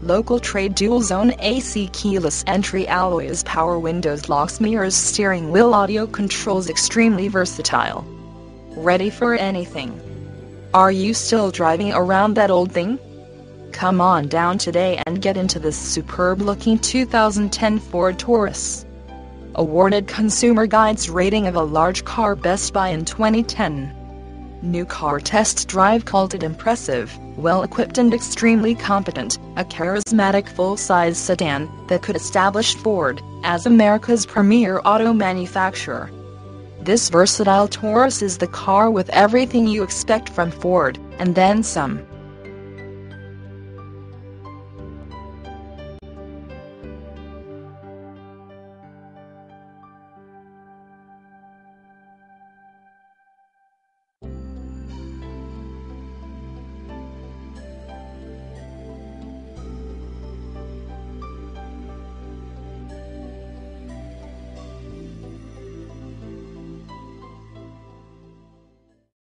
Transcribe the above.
Local trade dual zone AC keyless entry alloys power windows locks mirrors steering wheel audio controls extremely versatile. Ready for anything? Are you still driving around that old thing? Come on down today and get into this superb looking 2010 Ford Taurus. Awarded Consumer Guide's rating of a large car Best Buy in 2010. New car test drive called it impressive, well-equipped and extremely competent, a charismatic full-size sedan that could establish Ford as America's premier auto manufacturer. This versatile Taurus is the car with everything you expect from Ford, and then some.